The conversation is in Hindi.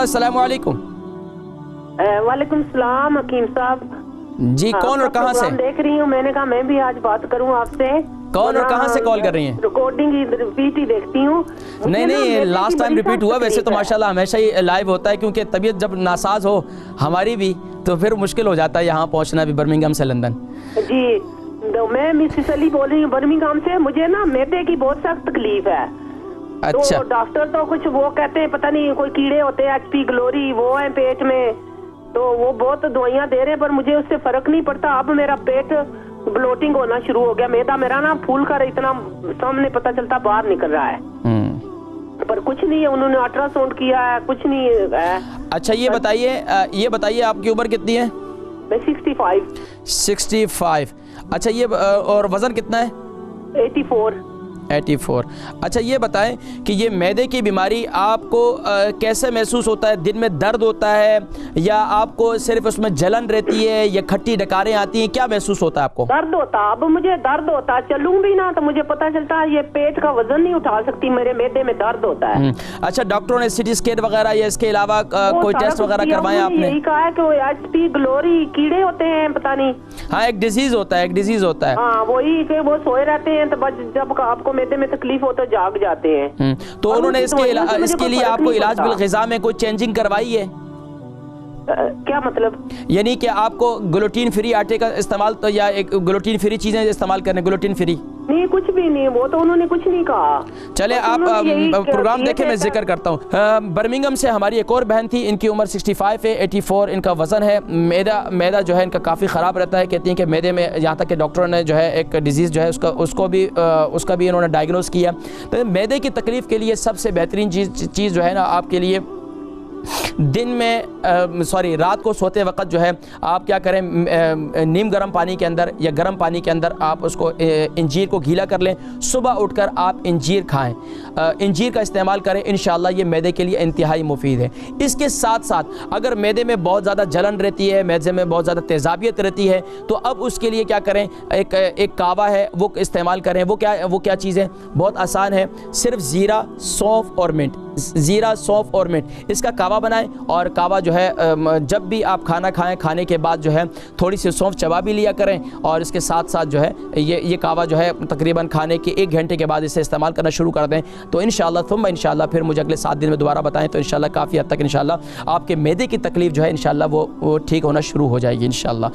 अस्सलाम वालेकुम। वालेकुम सलाम हकीम साहब जी। कौन और कहाँ से देख रही हूँ? मैंने कहा मैं भी आज बात करूँ आपसे। कौन और कहाँ से कॉल कर रही हैं? रिकॉर्डिंग रिपीट ही देखती हूँ। नहीं, लास्ट टाइम रिपीट हुआ, वैसे तो माशाल्लाह हमेशा ही लाइव होता है, क्योंकि तबीयत जब नासाज हो हमारी भी तो फिर मुश्किल हो जाता है यहाँ पहुँचना भी, बर्मिंघम से लंदन। जी, तो मैं मिसेस अली बोल रही हूँ बर्मिंघम से। मुझे ना मैदे की बहुत सख्त तकलीफ है। अच्छा। तो डॉक्टर तो कुछ वो कहते हैं, पता नहीं कोई कीड़े होते हैं, HP ग्लोरी वो है पेट में, तो वो बहुत दवाइयाँ दे रहे हैं, पर मुझे उससे फर्क नहीं पड़ता। अब मेरा पेट ब्लोटिंग होना शुरू हो गया। मैदा मेरा ना फूल कर इतना सामने पता चलता बाहर निकल रहा है, पर कुछ नहीं है। उन्होंने अल्ट्रासाउंड किया है, कुछ नहीं है। अच्छा, ये बताइए आपकी उम्र कितनी है? मैं 65। अच्छा, ये और वजन कितना है? 84। अच्छा, ये बताएं कि ये मैदे की बीमारी आपको कैसे महसूस होता है? दिन में दर्द होता है या आपको सिर्फ उसमें जलन रहती है या खट्टी डकारें आती हैं? क्या महसूस होता है आपको? दर्द होता। अब मुझे दर्द होता, चलूं भी ना तो मुझे पता चलता है ये पेट का वजन नहीं उठा सकती, मेरे मैदे में दर्द होता है। अच्छा, डॉक्टरों ने CT स्कैन वगैरह या इसके अलावा कोई टेस्ट वगैरह करवाए आपने? यही कहा है कि HP ग्लोरी कीड़े होते हैं, पता नहीं। हाँ, एक डिजीज होता है। हाँ, वही कि वो सोए रहते हैं, तो बस जब आपको मैदे में तकलीफ हो तो जाग जाते हैं। तो उन्होंने इसके लिए आपको इलाज बिल ग़िज़ा में कोई चेंजिंग करवाई है? क्या मतलब? यानी कि आपको ग्लूटीन फ्री आटे का इस्तेमाल तो या एक ग्लूटीन फ्री चीजें इस्तेमाल करने? ग्लूटीन फ्री नहीं, कुछ भी नहीं, वो तो उन्होंने कुछ नहीं कहा। चले आप प्रोग्राम देखें, मैं जिक्र करता हूँ। बर्मिंघम से हमारी एक और बहन थी, इनकी उम्र 65 है, 84 इनका वजन है। मैदा जो है इनका काफ़ी ख़राब रहता है। कहती हैं कि मैदे में, यहाँ तक कि डॉक्टरों ने जो है एक डिजीज़ जो है उसका भी इन्होंने डायग्नोस किया। तो मैदे की तकलीफ़ के लिए सबसे बेहतरीन चीज़ जो है ना आपके लिए, दिन में रात को सोते वक्त जो है आप क्या करें, नीम गर्म पानी के अंदर या गर्म पानी के अंदर आप उसको इंजीर को गीला कर लें। सुबह उठकर आप इंजीर खाएं, इंजीर का इस्तेमाल करें। इंशाल्लाह ये मैदे के लिए इंतहाई मुफीद है। इसके साथ साथ अगर मैदे में बहुत ज़्यादा जलन रहती है, मैदे में बहुत ज़्यादा तेज़ाबियत रहती है, तो अब उसके लिए क्या करें, एक कावा है वो इस्तेमाल करें। वो क्या चीज़ है? बहुत आसान है, सिर्फ ज़ीरा, सौंफ और मिंट, इसका कावा बनाएं। और कावा जो है जब भी आप खाना खाएं, खाने के बाद जो है थोड़ी सी सौंफ चबा भी लिया करें, और इसके साथ साथ जो है ये कावा जो है तकरीबन खाने के 1 घंटे के बाद इसे इस्तेमाल करना शुरू कर दें। तो इंशाल्लाह फिर मुझे अगले 7 दिन में दोबारा बताएं, तो इंशाल्लाह काफ़ी हद तक इंशाल्लाह आपके मैदे की तकलीफ़ जो है इंशाल्लाह वो ठीक होना शुरू हो जाएगी इंशाल्लाह।